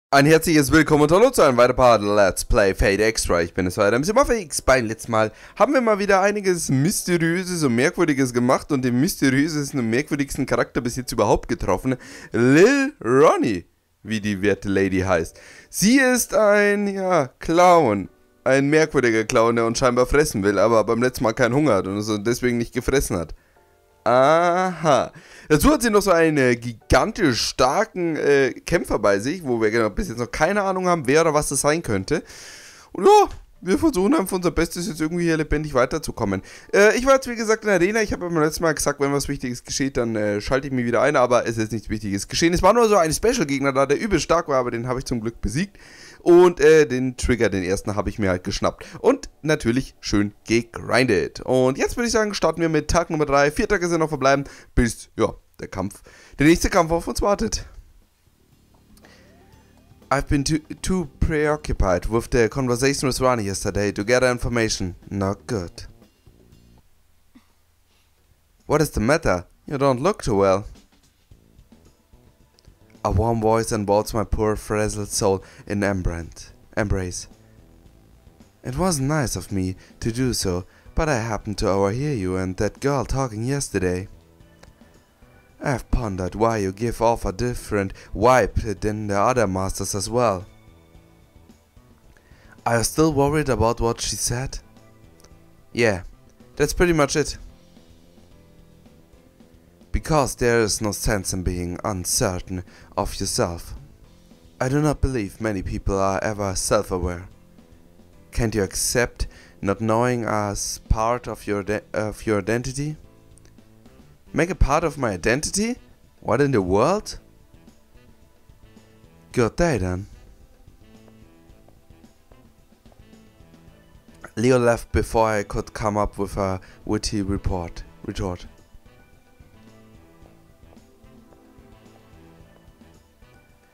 Ein herzliches Willkommen und Hallo zu einem weiteren Part Let's Play Fate Extra. Ich bin es weiter. Beim letzten Mal haben wir mal wieder einiges Mysteriöses und Merkwürdiges gemacht und den mysteriösesten und merkwürdigsten Charakter bis jetzt überhaupt getroffen. Lil Ronnie, wie die werte Lady heißt. Sie ist ein, Clown. Ein merkwürdiger Clown, der uns scheinbar fressen will, aber beim letzten Mal keinen Hunger hat und uns deswegen nicht gefressen hat. Aha. Dazu hat sie noch so einen gigantisch starken Kämpfer bei sich, wo wir bis jetzt noch keine Ahnung haben, wer oder was das sein könnte. Und ja, wir versuchen einfach unser Bestes, jetzt irgendwie hier lebendig weiterzukommen. Ich war jetzt wie gesagt in der Arena, ich habe beim letzten Mal gesagt, wenn was Wichtiges geschieht, dann schalte ich mich wieder ein, aber es ist nichts Wichtiges geschehen. Es war nur so ein Special-Gegner da, der übel stark war, aber den habe ich zum Glück besiegt. Und den Trigger, den ersten, habe ich mir halt geschnappt. Und natürlich schön gegrindet. Und jetzt würde ich sagen, starten wir mit Tag Nummer 3. 4 Tage sind noch verbleiben, bis, ja, der nächste Kampf auf uns wartet. I've been too preoccupied with the conversation with Ronnie yesterday to gather information. Not good. What is the matter? You don't look too well. A warm voice envolves my poor frazzled soul in embrace. It wasn't nice of me to do so, but I happened to overhear you and that girl talking yesterday. I have pondered why you give off a different vibe than the other masters as well. Are you still worried about what she said? Yeah, that's pretty much it. Because there is no sense in being uncertain of yourself. I do not believe many people are ever self-aware. Can't you accept not knowing as part of your identity? Make a part of my identity? What in the world? Good day then. Leo left before I could come up with a witty retort.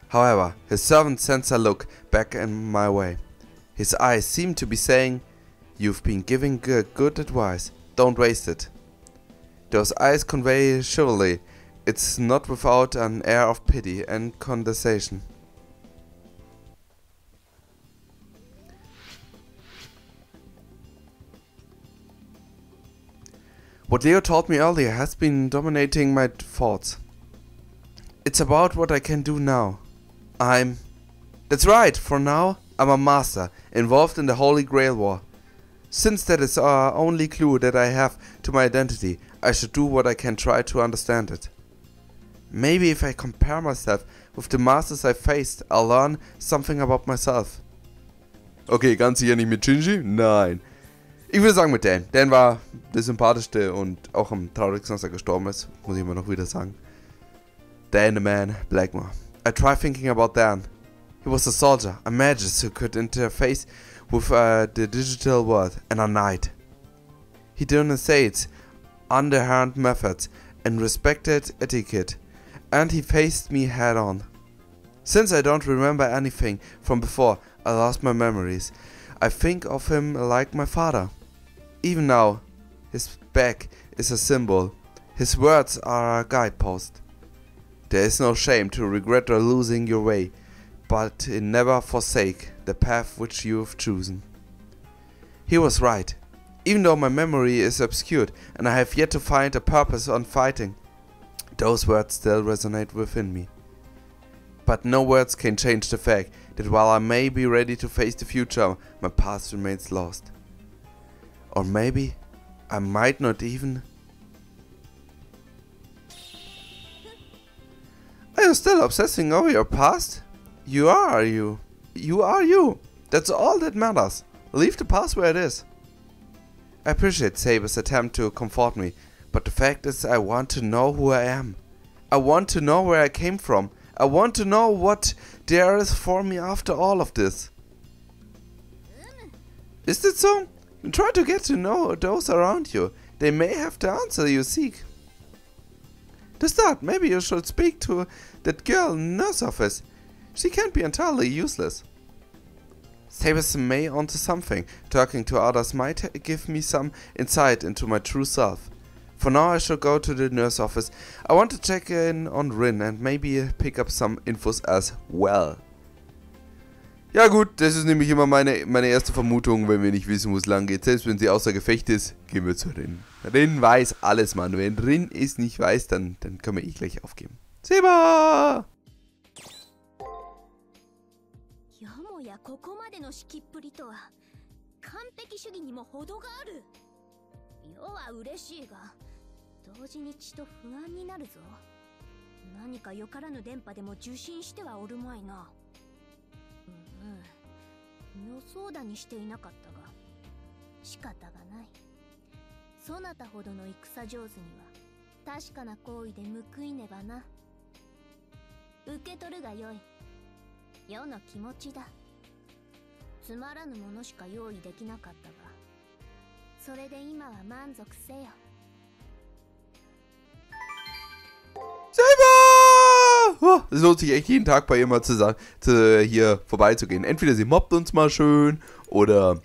However, his servant sends a look back in my way. His eyes seem to be saying, "You've been giving good advice, don't waste it." Those eyes convey chivalry, it's not without an air of pity and condescension. What Leo told me earlier has been dominating my thoughts. It's about what I can do now. That's right, for now, I'm a master, involved in the Holy Grail War. Since that is our only clue that I have to my identity, I should do what I can try to understand it. Maybe if I compare myself with the masters I faced, I'll learn something about myself. Okay, ganz sicher nicht mit Shinji? Nein. Ich würde sagen mit Dan. Dan war der sympathischste und auch am traurigsten, dass er gestorben ist. Muss ich immer noch wieder sagen. Dan the Man Blackmore. I tried thinking about Dan. He was a soldier, a magus who could interface with the digital world, and a knight. He denunciated underhand methods and respected etiquette, and he faced me head on. Since I don't remember anything from before, I lost my memories. I think of him like my father. Even now, his back is a symbol. His words are a guidepost. There is no shame to regret or losing your way, but never forsake the path which you have chosen. He was right. Even though my memory is obscured and I have yet to find a purpose on fighting, those words still resonate within me. But no words can change the fact that while I may be ready to face the future, my past remains lost. Or maybe I might not even... Are you still obsessing over your past? You are you. You are you. That's all that matters. Leave the past where it is. I appreciate Saber's attempt to comfort me, but the fact is I want to know who I am. I want to know where I came from. I want to know what there is for me after all of this. Is that so? Try to get to know those around you. They may have the answer you seek. To start, maybe you should speak to that girl in the nurse office. She can't be entirely useless. Saber's may onto something. Talking to others might give me some insight into my true self. For now I shall go to the nurse office. I want to check in on Rin and maybe pick up some infos as well. Ja gut, das ist nämlich immer meine erste Vermutung, wenn wir nicht wissen, wo es lang geht. Selbst wenn sie außer Gefecht ist, gehen wir zu Rin. Rin weiß alles, Mann. Wenn Rin es nicht weiß, dann können wir gleich aufgeben. Saber! ここまでの識っぷりとは完璧主義にも程がある。世は嬉しいが同時にちと不安になるぞ。何かよからぬ電波でも受信してはおるまいな。予想だにしていなかったが仕方がない。そなたほどの戦上手には確かな行為で報いねばな。受け取るがよい。世の気持ちだ。つまらぬものしか用意できなかったが、それで今は満足せよ。Saber! Oh, es lohnt sich echt jeden Tag bei ihr mal hier vorbeizugehen. Entweder sie mobbt uns mal schön oder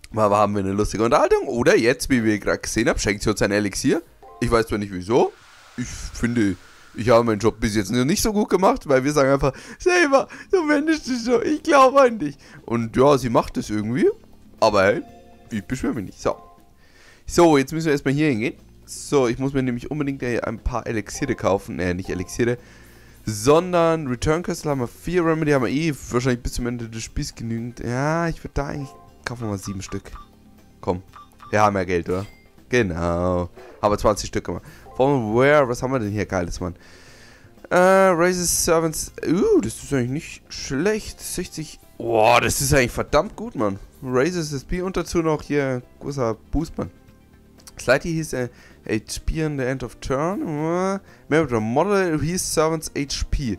mal haben wir eine lustige Unterhaltung oder jetzt, wie wir gerade gesehen haben, schenkt sie uns ein Elixier. Ich weiß zwar nicht wieso. Ich finde, ich habe meinen Job bis jetzt noch nicht so gut gemacht, weil wir sagen einfach, Saber, du wendest dich so, ich glaube an dich. Und ja, sie macht es irgendwie, aber hey, ich beschwöre mich nicht. So, jetzt müssen wir erstmal hier hingehen. So, ich muss mir nämlich unbedingt ein paar Elixiere kaufen. Nicht Elixiere, sondern Return Crystal haben wir 4, Remedy haben wir wahrscheinlich bis zum Ende des Spiels genügend. Ja, ich würde da eigentlich kaufen wir mal 7 Stück. Komm, wir haben ja Geld, oder? Genau, haben wir 20 Stück gemacht. Where, was haben wir denn hier Geiles, Mann? Raises Servants. Das ist eigentlich nicht schlecht. 60. Boah, das ist eigentlich verdammt gut, Mann. Raises SP und dazu noch hier großer Boost, Mann. Slightly his HP in the end of turn. Remember, model his servants HP.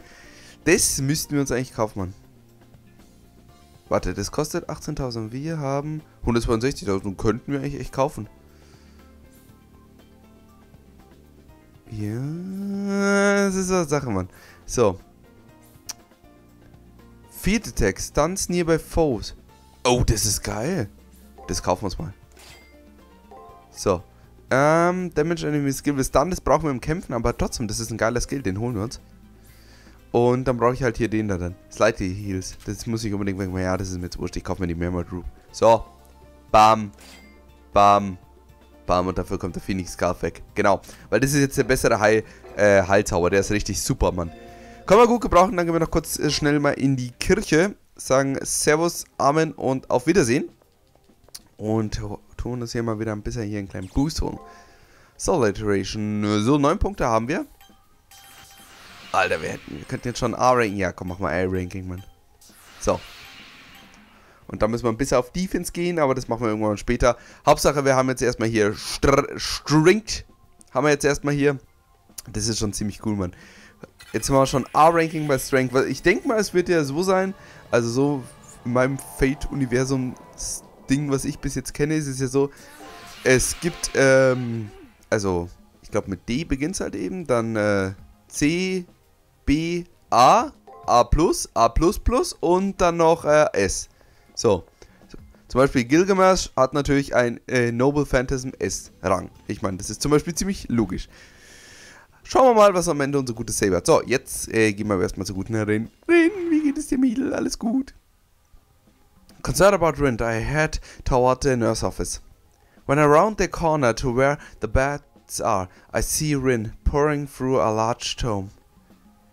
Das müssten wir uns eigentlich kaufen, Mann. Warte, das kostet 18.000. Wir haben 162.000 und könnten wir eigentlich echt kaufen. Ja, das ist eine Sache, Mann. So. Field Attack, Stunts nearby foes. Oh, das ist geil. Das kaufen wir uns mal. So. Damage Enemy Skill Stun, das brauchen wir im Kämpfen, aber trotzdem, das ist ein geiler Skill, den holen wir uns. Und dann brauche ich halt hier den da dann. Slightly Heals. Das muss ich unbedingt wegmachen. Ja, das ist mir jetzt wurscht. Ich kaufe mir die Mehrmal Group. So. Bam. Bam. Bam. Und dafür kommt der Phoenix Scarf weg. Genau. Weil das ist jetzt der bessere Heilzauber. Der ist richtig super, Mann. Können wir gut gebrauchen. Dann gehen wir noch kurz schnell mal in die Kirche. Sagen Servus, Amen und auf Wiedersehen. Und tun uns hier mal wieder ein bisschen hier einen kleinen Boost holen. Soul Iteration. So, 9 Punkte haben wir. Alter, wir könnten jetzt schon A-Ranking. Ja, komm, mach mal A-Ranking, Mann. So. Und dann müssen wir ein bisschen auf Defense gehen, aber das machen wir irgendwann später. Hauptsache, wir haben jetzt erstmal hier Strength. Haben wir jetzt erstmal hier. Das ist schon ziemlich cool, Mann. Jetzt haben wir schon A-Ranking bei Strength. Ich denke mal, es wird ja so sein. Also so in meinem Fate-Universum-Ding, was ich bis jetzt kenne, ist es ja so. Es gibt, also, ich glaube mit D beginnt es halt eben. Dann C, B, A, A+, A++ und dann noch S. So. Zum Beispiel Gilgamesh hat natürlich ein Noble Phantasm S-Rang. Ich meine, das ist zum Beispiel ziemlich logisch. Schauen wir mal, was am Ende unser gutes Saber hat. So, jetzt gehen wir erstmal zur guten Rin. Rin, wie geht es dir, Mädel? Alles gut? Concerned about Rin, I head toward the nurse office. When I round the corner to where the beds are, I see Rin pouring through a large tome.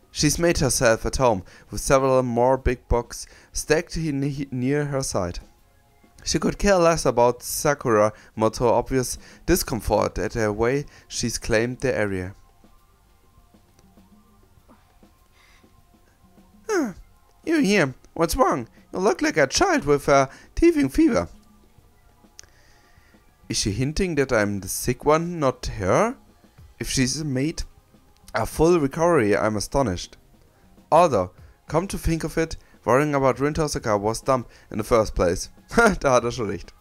She's made herself at home, with several more big books stacked near her side. She could care less about Sakura motto obvious discomfort at the way she's claimed the area. You here? What's wrong? You look like a child with a teething fever. Is she hinting that I'm the sick one, not her? If she's made a full recovery, I'm astonished. Although, come to think of it, worrying about Rin Tohsaka was dumb in the first place. Da hat er schon recht.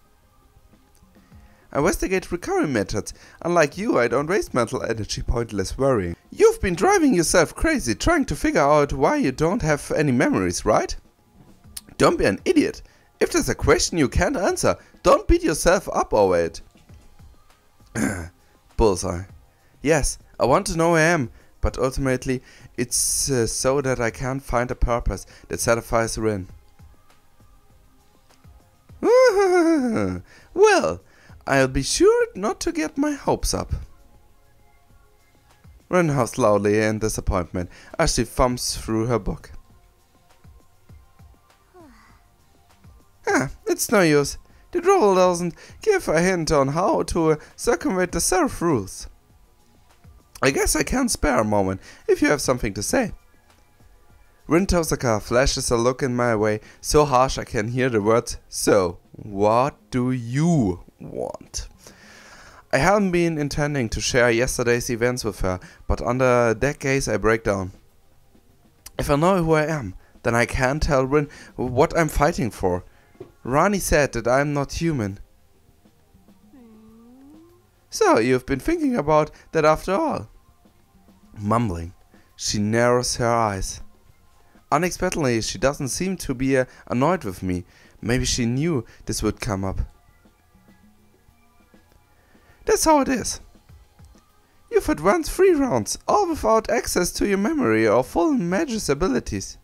I investigate recovery methods. Unlike you, I don't waste mental energy pointless worrying. You've been driving yourself crazy trying to figure out why you don't have any memories, right? Don't be an idiot. If there's a question you can't answer, don't beat yourself up over it. Bullseye. Yes, I want to know who I am, but ultimately it's so that I can't find a purpose that satisfies Rin. Well, I'll be sure not to get my hopes up. Rin huffs loudly in disappointment as she thumbs through her book. It's no use. The droll doesn't give a hint on how to circumvent the serif rules. I guess I can spare a moment if you have something to say. Rin Tohsaka flashes a look in my way so harsh I can hear the words, "So, what do you want?" I hadn't been intending to share yesterday's events with her, but under that gaze I break down. If I know who I am, then I can tell Rin what I'm fighting for. Rani said that I'm not human. So, you've been thinking about that after all. Mumbling, she narrows her eyes. Unexpectedly, she doesn't seem to be annoyed with me. Maybe she knew this would come up. That's how it is. You've advanced 3 rounds, all without access to your memory or full magic's abilities.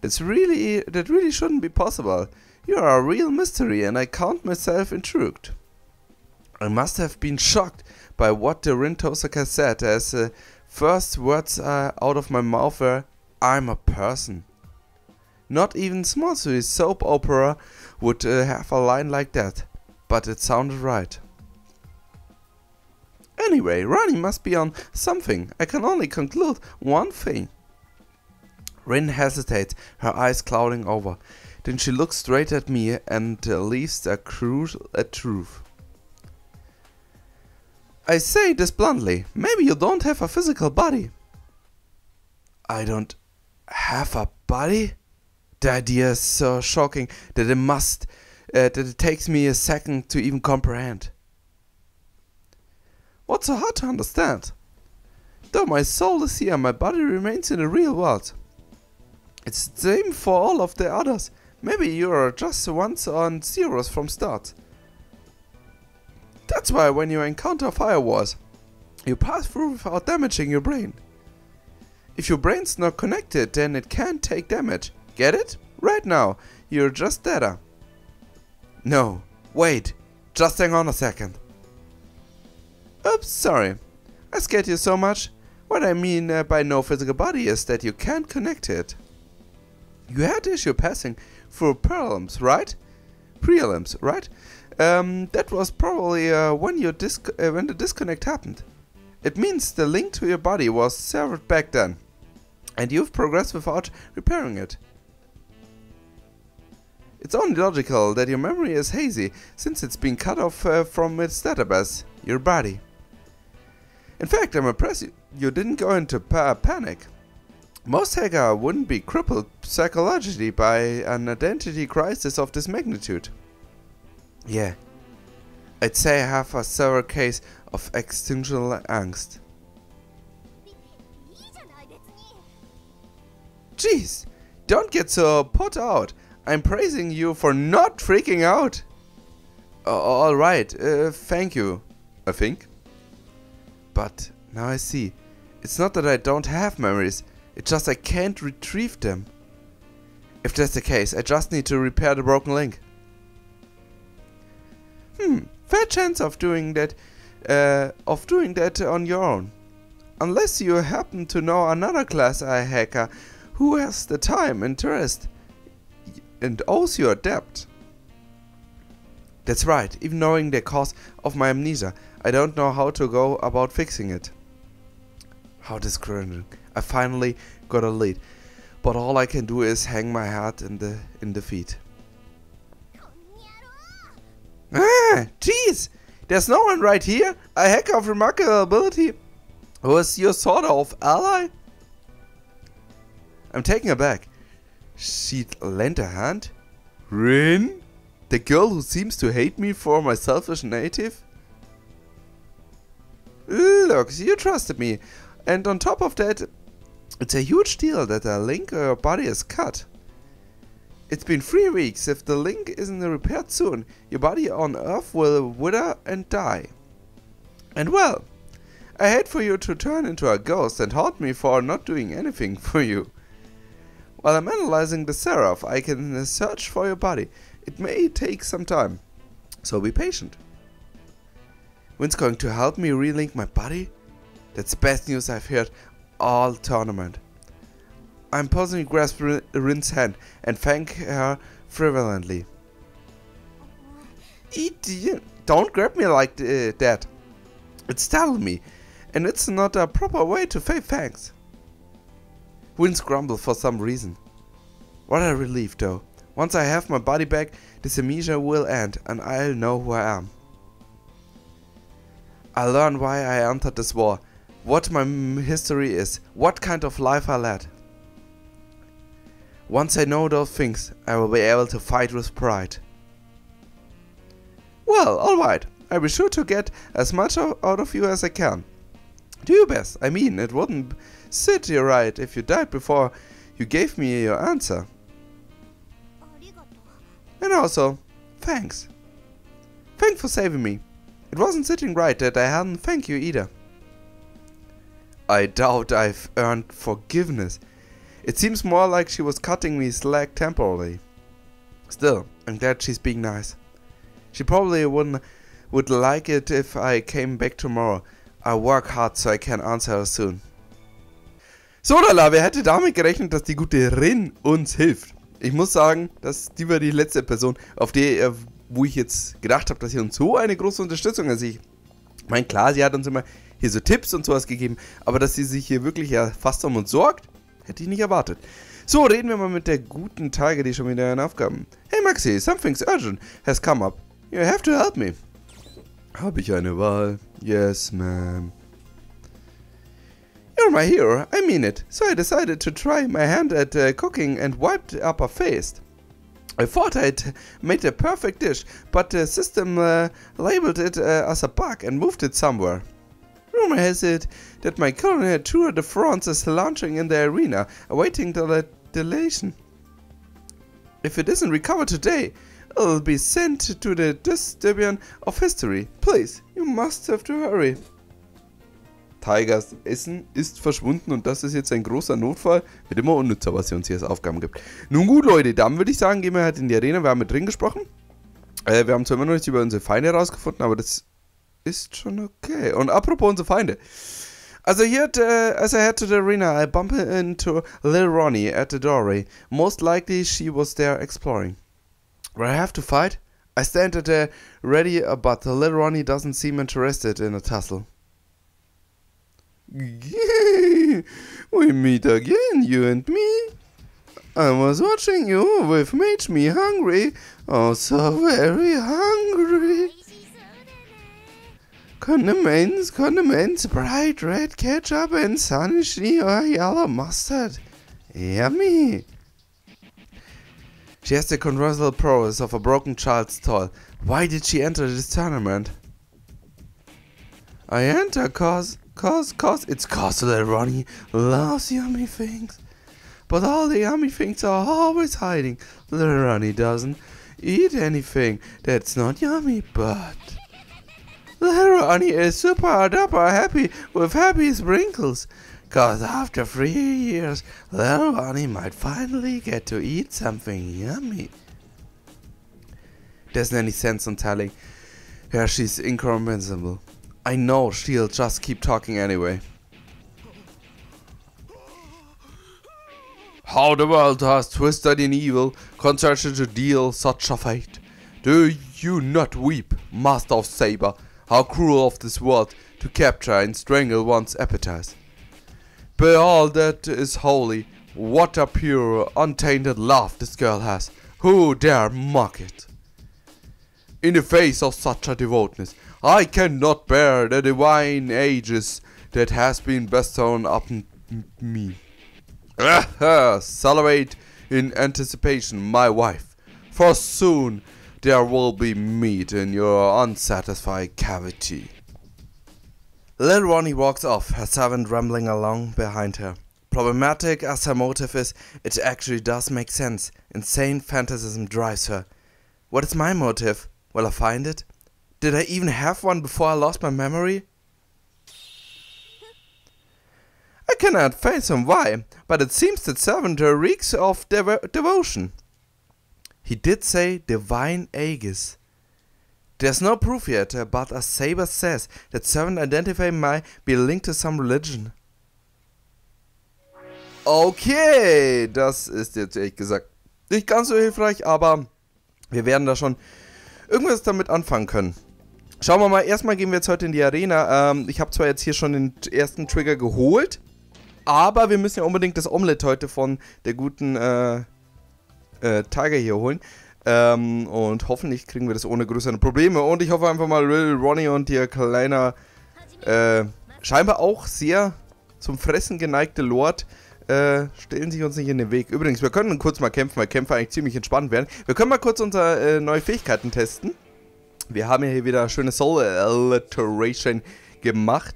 That really shouldn't be possible. You are a real mystery and I count myself intrigued. I must have been shocked by what the Rin Tohsaka said as the first words out of my mouth were, "I'm a person." Not even small soap opera would have a line like that, but it sounded right. Anyway, Rani must be on something. I can only conclude one thing. Rin hesitates, her eyes clouding over. Then she looks straight at me and leaves a crucial truth. I say this bluntly, maybe you don't have a physical body. I don't have a body? The idea is so shocking that it takes me a second to even comprehend. What's so hard to understand? Though my soul is here, my body remains in the real world. It's the same for all of the others. Maybe you're just ones and zeros from start. That's why when you encounter firewalls, you pass through without damaging your brain. If your brain's not connected, then it can't take damage. Get it? Right now, you're just data. No, wait, just hang on a second. Oops, sorry. I scared you so much. What I mean by no physical body is that you can't connect it. You had issue passing through prelims, right? That was probably when the disconnect happened. It means the link to your body was severed back then, and you've progressed without repairing it. It's only logical that your memory is hazy, since it's been cut off from its database, your body. In fact, I'm impressed you didn't go into panic. Most hackers wouldn't be crippled psychologically by an identity crisis of this magnitude. Yeah, I'd say I have a severe case of existential angst. Jeez, don't get so put out. I'm praising you for not freaking out. Alright, thank you, I think. But now I see. It's not that I don't have memories, it's just I can't retrieve them. If that's the case, I just need to repair the broken link. Fair chance of doing that on your own. Unless you happen to know another class A hacker who has the time, interest, and owes you a debt. That's right, even knowing the cause of my amnesia, I don't know how to go about fixing it. How discouraging. I finally got a lead, but all I can do is hang my hat in defeat. Jeez! There's no one right here? A hacker of remarkable ability who is your sort of ally? I'm taken aback. She lent a hand? Rin? The girl who seems to hate me for my selfish native? Look, you trusted me. And on top of that, it's a huge deal that a link or your body is cut. It's been 3 weeks. If the link isn't repaired soon, your body on Earth will wither and die. And well, I hate for you to turn into a ghost and haunt me for not doing anything for you. While I'm analyzing the serif, I can search for your body. It may take some time, so be patient. When's going to help me relink my body? That's the best news I've heard all tournament. I'm personally grasp Rin's hand and thank her fervently. Don't grab me like that. It startled me, and it's not a proper way to say thanks. Winds grumble for some reason. What a relief though. Once I have my body back, this amnesia will end and I'll know who I am. I'll learn why I entered this war, what my history is, what kind of life I led. Once I know those things, I will be able to fight with pride. Well, alright, I'll be sure to get as much out of you as I can. Do your best. I mean, it wouldn't sit you right if you died before you gave me your answer. And also, thanks. Thanks for saving me. It wasn't sitting right that I hadn't thanked you either. I doubt I've earned forgiveness. It seems more like she was cutting me slack temporarily. Still, I'm glad she's being nice. She probably would like it if I came back tomorrow. I'll work hard so I can answer her soon. So, lala, wer hätte damit gerechnet, dass die gute Rin uns hilft? Ich muss sagen, die war die letzte Person, auf die, wo ich jetzt gedacht habe, dass sie uns so eine große Unterstützung hat. Ich meine, klar, sie hat uns immer hier so Tipps und sowas gegeben, aber dass sie sich hier wirklich ja fast um uns sorgt, hätte ich nicht erwartet. So, reden wir mal mit der guten Tiger, die schon wieder eine Aufgaben. Hey Maxi, something's urgent has come up. You have to help me. Habe ich eine Wahl? Yes, ma'am. You're my hero, I mean it. So I decided to try my hand at cooking and wiped up a face. I thought I'd made a perfect dish, but the system labeled it as a bug and moved it somewhere. Rumor has it that my culinary tour de France is launching in the arena, awaiting the delation. If it isn't recovered today, it'll be sent to the dustbin of history. Please, you must have to hurry. Tigers Essen ist verschwunden und das ist jetzt ein großer Notfall. Wird immer unnützer, was sie uns hier als Aufgaben gibt. Nun gut, Leute, dann würde ich sagen, gehen wir halt in die Arena. Wir haben mit Rin gesprochen. Wir haben zwar immer noch nichts über unsere Feinde herausgefunden, aber das ist schon okay. Und apropos unsere Feinde. Also hier, as I head to the arena, I bump into Lil Ronnie at the doorway. Most likely she was there exploring. Where I have to fight? I stand at the ready, but Lil Ronnie doesn't seem interested in a tussle. We meet again, you and me. I was watching you with made me hungry. Oh, so very hungry. Condiments, bright red ketchup and sunny or yellow mustard. Yummy. She has the controversial prowess of a broken child's toy. Why did she enter this tournament? I enter cause Lil Ronnie loves yummy things. But all the yummy things are always hiding. Lil Ronnie doesn't eat anything that's not yummy, but Lil Ronnie is super duper happy with happy sprinkles. Cause after 3 years, Lil Ronnie might finally get to eat something yummy. There isn't any sense in telling her she's incomprehensible. I know she'll just keep talking anyway. How the world has twisted in evil, concerted to deal such a fate. Do you not weep, master of Saber? How cruel of this world to capture and strangle one's appetite. By all that is holy, what a pure, untainted love this girl has. Who dare mock it? In the face of such a devoutness, I cannot bear the divine ages that has been bestowed upon me. Celebrate in anticipation, my wife, for soon there will be meat in your unsatisfied cavity. Lil Ronnie walks off, her servant rambling along behind her. Problematic as her motive is, it actually does make sense. Insane fantasism drives her. What is my motive? Will I find it? Did I even have one before I lost my memory? I cannot fathom why, but it seems that servant reeks of devotion. He did say divine aegis. There's no proof yet, but as Saber says, that servant identity might be linked to some religion. Okay, das ist jetzt ehrlich gesagt nicht ganz so hilfreich, aber wir werden da schon irgendwas damit anfangen können. Schauen wir mal, erstmal gehen wir jetzt heute in die Arena. Ich habe zwar jetzt hier schon den ersten Trigger geholt, aber wir müssen ja unbedingt das Omelette heute von der guten Tiger hier holen. Und hoffentlich kriegen wir das ohne größere Probleme. Und ich hoffe einfach mal, Ronnie und ihr kleiner, scheinbar auch sehr zum Fressen geneigte Lord, stellen sich uns nicht in den Weg. Übrigens, wir können kurz mal kämpfen, weil Kämpfe eigentlich ziemlich entspannt werden. Wir können mal kurz unsere neue Fähigkeiten testen. Wir haben ja hier wieder schöne Soul Alliteration gemacht.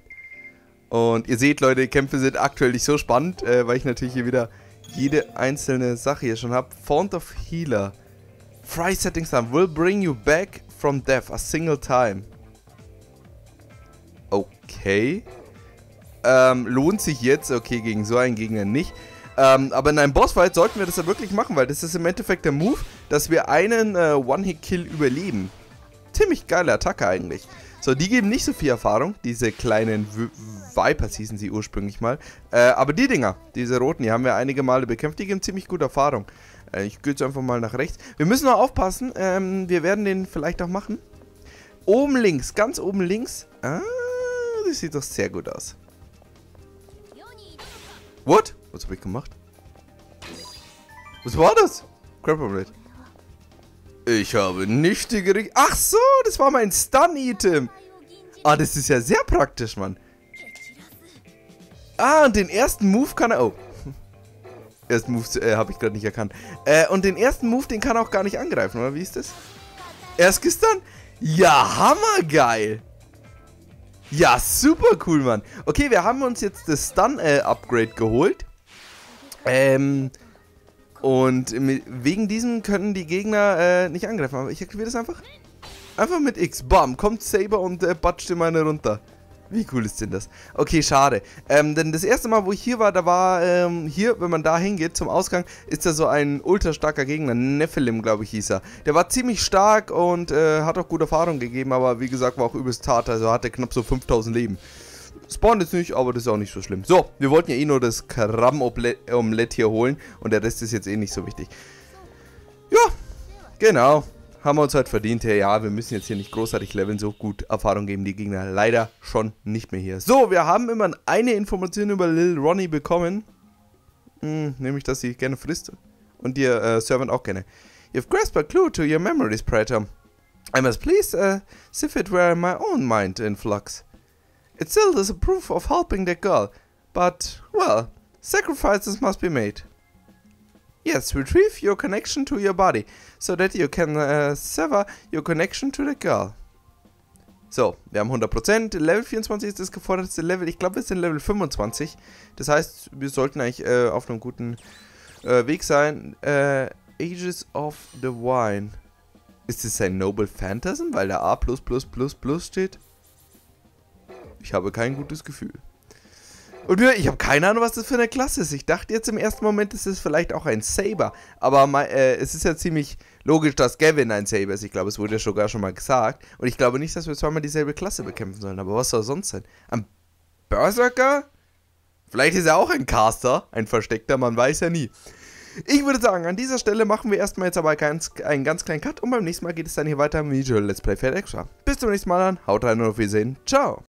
Und ihr seht, Leute, die Kämpfe sind aktuell nicht so spannend, weil ich natürlich hier wieder jede einzelne Sache hier schon habe. Font of Healer. Fry Setting Sun will bring you back from death a single time. Okay. Lohnt sich jetzt. Okay, gegen so einen Gegner nicht. Aber in einem Bossfight sollten wir das ja wirklich machen, weil das ist im Endeffekt der Move, dass wir einen One-Hit-Kill überleben. Ziemlich geile Attacke eigentlich. So, die geben nicht so viel Erfahrung. Diese kleinen Vipers hießen sie ursprünglich mal. Aber die Dinger, diese roten, die haben wir einige Male bekämpft. Die geben ziemlich gute Erfahrung. Ich gehe jetzt einfach mal nach rechts. Wir müssen noch aufpassen. Wir werden den vielleicht auch machen. Oben links, ganz oben links. Ah, das sieht doch sehr gut aus. What? Was habe ich gemacht? Was war das? Crap Omelette. Ich habe nicht die gering... Ach so, das war mein Stun-Item. Ah, das ist ja sehr praktisch, Mann. Ah, und den ersten Move kann er... Oh. Ersten Move habe ich gerade nicht erkannt. Und den ersten Move, den kann er auch gar nicht angreifen, oder? Wie ist das? Erst gestern? Ja, hammergeil. Ja, super cool, Mann. Okay, wir haben uns jetzt das Stun-Upgrade geholt. Und wegen diesem können die Gegner nicht angreifen. Aber ich aktiviere das einfach. Einfach mit X. Bam, kommt Saber und batscht ihm eine runter. Wie cool ist denn das? Okay, schade. Denn das erste Mal, wo ich hier war, da war hier, wenn man da hingeht zum Ausgang, ist da so ein ultra starker Gegner. Nephilim, glaube ich, hieß er. Der war ziemlich stark und hat auch gute Erfahrung gegeben, aber wie gesagt, war auch übelst hart. Also hatte knapp so 5000 Leben. Spawnt jetzt nicht, aber das ist auch nicht so schlimm. So, wir wollten ja eh nur das Krabben-Omelette hier holen und der Rest ist jetzt eh nicht so wichtig. Ja, genau. Haben wir uns halt verdient. Ja, wir müssen jetzt hier nicht großartig leveln. So gut Erfahrung geben die Gegner leider schon nicht mehr hier. So, wir haben immer eine Information über Lil Ronnie bekommen. Nämlich, dass sie gerne frisst. Und ihr Servant auch gerne. You've grasped a clue to your memories, Praetor. I must please sift it where my own mind in flux. It still is a proof of helping that girl. But, well, sacrifices must be made. Yes, retrieve your connection to your body, so that you can sever your connection to the girl. So, wir haben 100%. Level 24 ist das gefordertste Level. Ich glaube, wir sind Level 25. Das heißt, wir sollten eigentlich auf einem guten Weg sein. Ages of the Wine. Ist es ein Noble Phantasm, weil da A+++ steht? Ich habe kein gutes Gefühl. Und ich habe keine Ahnung, was das für eine Klasse ist. Ich dachte jetzt im ersten Moment, ist es vielleicht auch ein Saber. Aber es ist ja ziemlich logisch, dass Gavin ein Saber ist. Ich glaube, es wurde ja sogar schon mal gesagt. Und ich glaube nicht, dass wir zweimal dieselbe Klasse bekämpfen sollen. Aber was soll sonst sein? Ein Berserker? Vielleicht ist er auch ein Caster. Ein Versteckter, man weiß ja nie. Ich würde sagen, an dieser Stelle machen wir erstmal jetzt aber einen ganz kleinen Cut. Und beim nächsten Mal geht es dann hier weiter mit Let's Play Fate Extra. Bis zum nächsten Mal dann. Haut rein und auf Wiedersehen. Ciao.